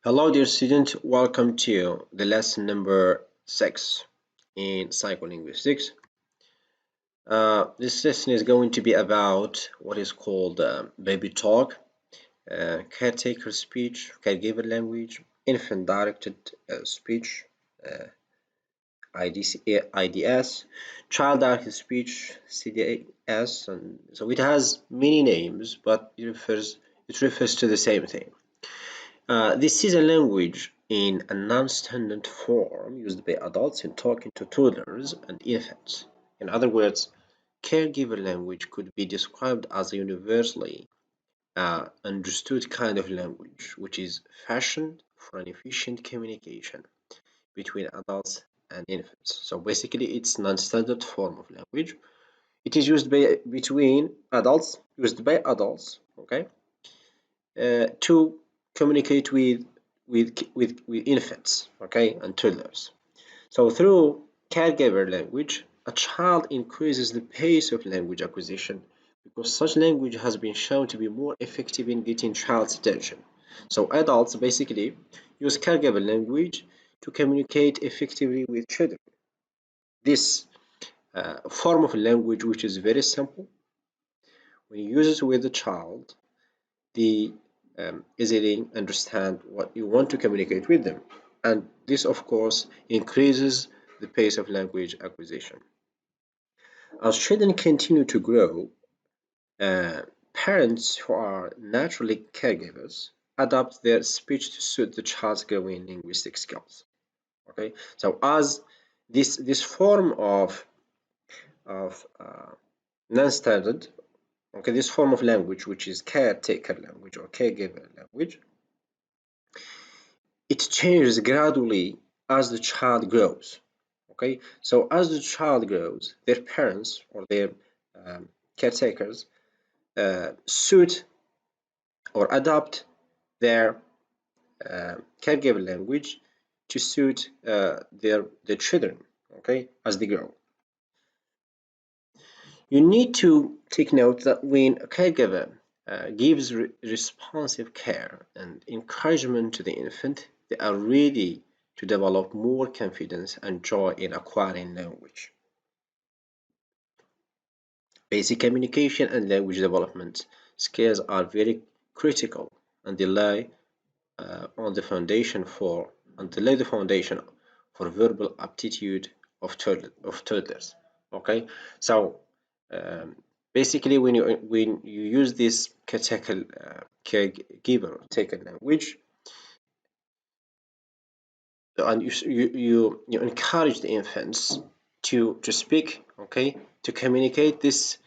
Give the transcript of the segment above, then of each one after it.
Hello, dear student. Welcome to the lesson number 6 in psycholinguistics. This lesson is going to be about what is called baby talk, caretaker speech, caregiver language, infant directed speech, uh, IDS, child directed speech, CDS, and so it has many names, but it refers to the same thing. This is a language in a non-standard form used by adults in talking to toddlers and infants. In other words, caregiver language could be described as a universally understood kind of language, which is fashioned for an efficient communication between adults and infants. So basically, it's non-standard form of language. It is used by adults, okay, to communicate with infants, okay, and toddlers. So through caregiver language, a child increases the pace of language acquisition because such language has been shown to be more effective in getting child's attention. So adults basically use caregiver language to communicate effectively with children. This form of language, which is very simple, when you use it with a child, they easily understand what you want to communicate with them. And this, of course, increases the pace of language acquisition. As children continue to grow, uh, parents who are naturally caregivers adapt their speech to suit the child's growing linguistic skills. Okay, so as this form of non-standard, okay, this form of language, which is caretaker language or caregiver language, it changes gradually as the child grows. Okay, so as the child grows, their parents or their caretakers suit or adapt their caregiver language to suit their children, okay, as they grow. You need to take note that when a caregiver gives responsive care and encouragement to the infant, they are ready to develop more confidence and joy in acquiring language. Basic communication and language development skills are very critical and they lay on the foundation for and to lay the foundation for verbal aptitude of toddlers. Okay, so um, basically, when you use this caregiver taken language, and you encourage the infants to speak, okay, to communicate, this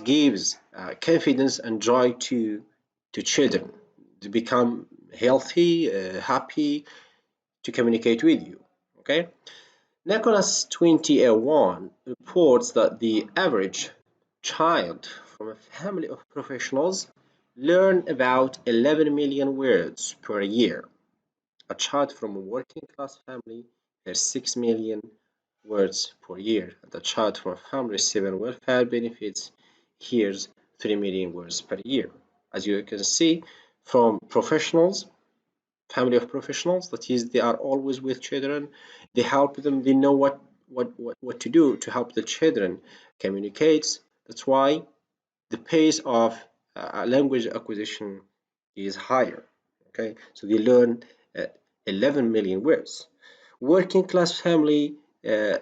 gives confidence and joy to children to become healthy, happy, to communicate with you. Okay, Nicholas 2001 reports that the average child from a family of professionals learn about 11 million words per year. A child from a working class family hears 6 million words per year, and a child from a family receiving welfare benefits hears 3 million words per year. As you can see from professionals, family of professionals, that is, they are always with children, they help them, they know what to do to help the children communicate. That's why the pace of language acquisition is higher. Okay, so they learn uh, 11 million words. Working class family, uh,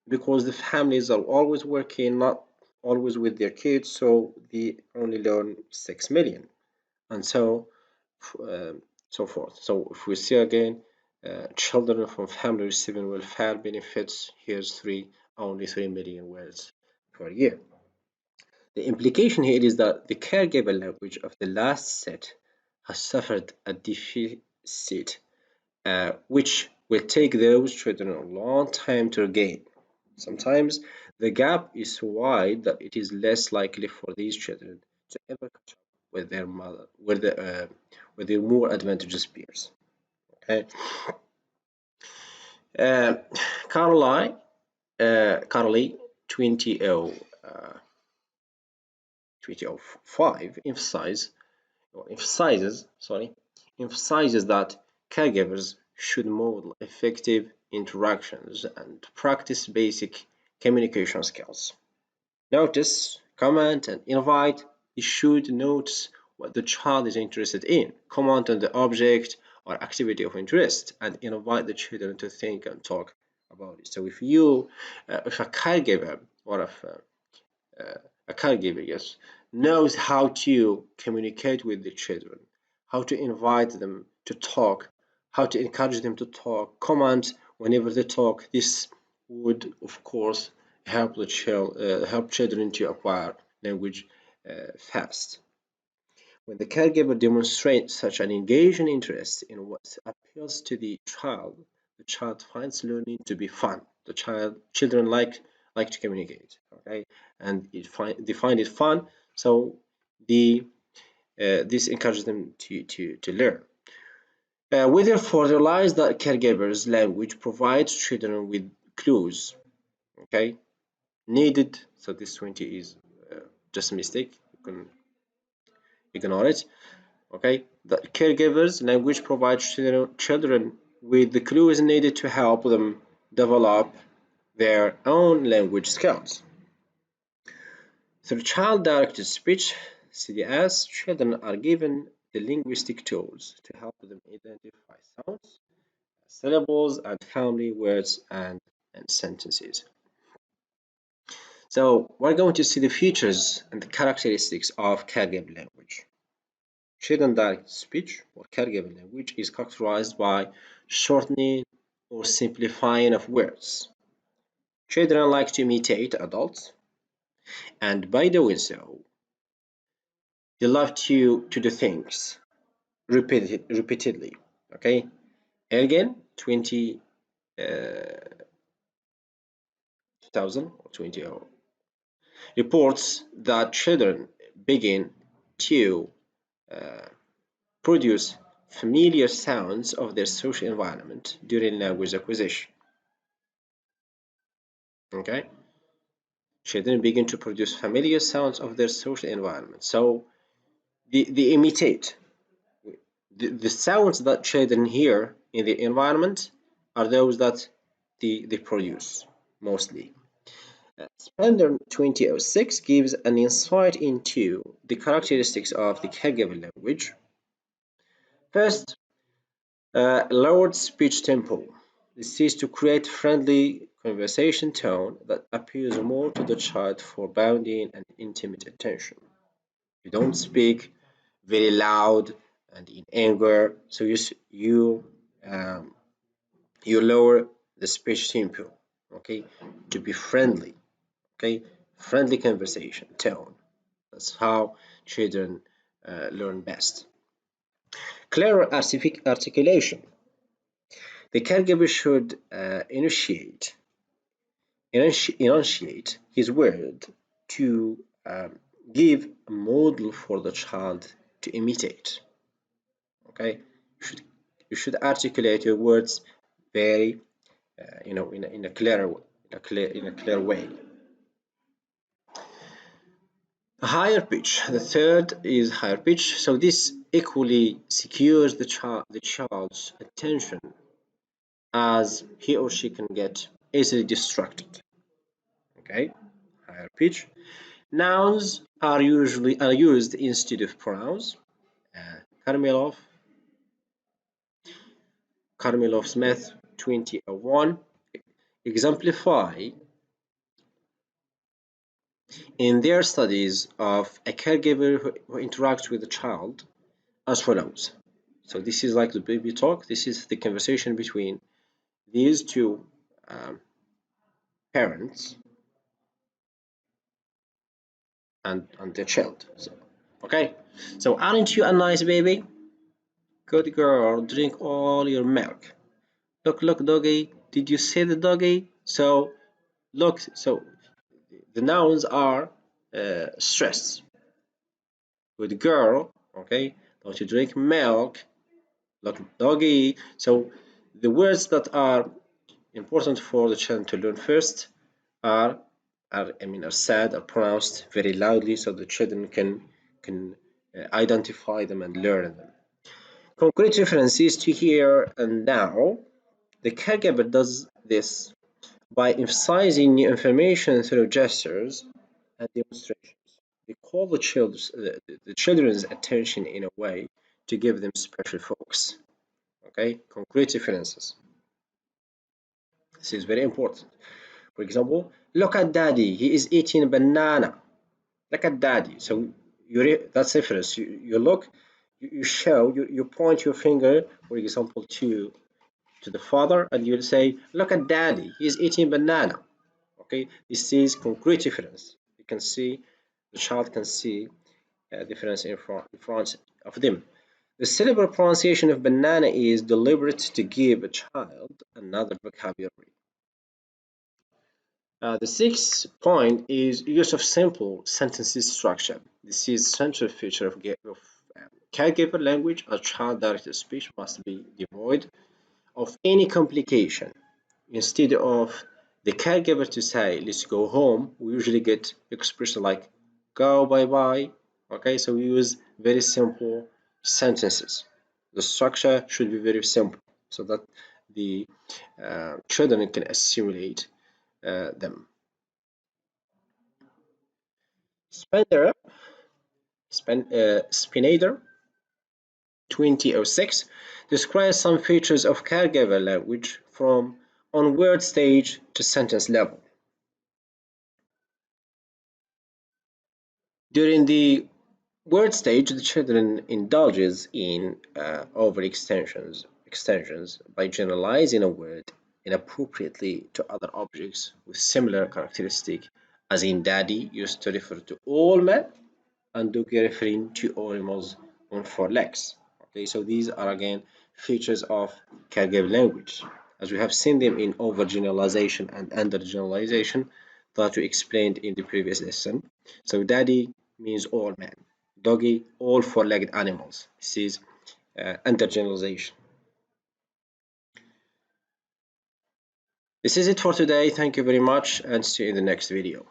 because the families are always working, not always with their kids, so they only learn 6 million, and um, so forth. So if we see again, children from family receiving welfare benefits, here's only 3 million words per year. The implication here is that the caregiver language of the last set has suffered a deficit, which will take those children a long time to regain. Sometimes the gap is so wide that it is less likely for these children to ever catch up with their mother, with their more advantageous peers. Okay, uh, Carly, Carly 2005 emphasizes that caregivers should model effective interactions and practice basic communication skills. Notice, comment, and invite. You should notice what the child is interested in, comment on the object or activity of interest, and invite the children to think and talk about it. So if a caregiver or if a caregiver, yes, knows how to communicate with the children, how to invite them to talk, how to encourage them to talk, comment whenever they talk. This would, of course, help children to acquire language fast. When the caregiver demonstrates such an engaging interest in what appeals to the child finds learning to be fun. Children like to communicate, okay, and they find it fun. So this encourages them to learn. We therefore realize that caregivers' language provides children with clues, okay, needed. So this 20 is just a mistake. You can ignore it. Okay, the caregivers' language provides children with the clues needed to help them develop their own language skills. Through child-directed speech (CDS), children are given the linguistic tools to help them identify sounds, syllables, and family words and sentences. So we're going to see the features and the characteristics of caregiver language. Children direct speech or caregiver language is characterized by shortening or simplifying of words. Children like to imitate adults, and by doing so, they love to do things repeatedly. Okay, again, 20,000 or 20 reports that children begin to uh, produce familiar sounds of their social environment during language acquisition. Okay, children begin to produce familiar sounds of their social environment. So they imitate the sounds that children hear in the environment are those that they produce mostly. Spender 2006 gives an insight into the characteristics of the caregiver language. First, lowered speech tempo. This is to create friendly conversation tone that appeals more to the child for bonding and intimate attention. You don't speak very loud and in anger, so um, you lower the speech tempo, okay, to be friendly, okay, friendly conversation tone. That's how children learn best. Clearer articulation. The caregiver should enunciate his word to give a model for the child to imitate. Okay, you should articulate your words very, in a clear way. Higher pitch. The third is higher pitch. So this equally secures the child's attention as he or she can get easily distracted. Okay, higher pitch. Nouns are used instead of pronouns. Uh, Karmelov, Smith 2001 exemplify in their studies of a caregiver who interacts with a child as follows. So this is like the baby talk. This is the conversation between these two um, parents and their child. So, okay, so aren't you a nice baby? Good girl, drink all your milk. Look, doggy. Did you see the doggy? So look. So the nouns are stress. Good girl. Okay, don't you drink milk? Look, doggy. So the words that are important for the children to learn first are are said or pronounced very loudly so the children can identify them and learn them. Concrete references to here and now. The caregiver does this by emphasizing new information through gestures and demonstrations. They call the children's attention in a way to give them special focus. Okay, concrete references. This is very important. For example, look at daddy, he is eating a banana. Look at daddy. So that's reference. You look, you show, you point your finger, for example, to the father, and you'll say, look at daddy, he's eating banana. Okay, this is concrete reference. You can see, the child can see a difference in front of them. The syllable pronunciation of banana is deliberate to give a child another vocabulary. The sixth point is use of simple sentences structure. This is a central feature of caregiver language. A child-directed speech must be devoid of any complication. Instead of the caregiver to say, let's go home, we usually get expression like go, bye bye. Okay, so we use very simple sentences. The structure should be very simple so that the children can assimilate them. Spender, Spinader 2006 describes some features of caregiver language from on word stage to sentence level. During the word stage, the children indulges in extensions by generalizing a word inappropriately to other objects with similar characteristic, as in daddy used to refer to all men and doggy referring to all animals on four legs. Okay, so these are again features of caregiver language, as we have seen them in overgeneralization and undergeneralization that we explained in the previous lesson. So daddy means all men, doggy all four-legged animals. This is undergeneralization. This is it for today. Thank you very much and see you in the next video.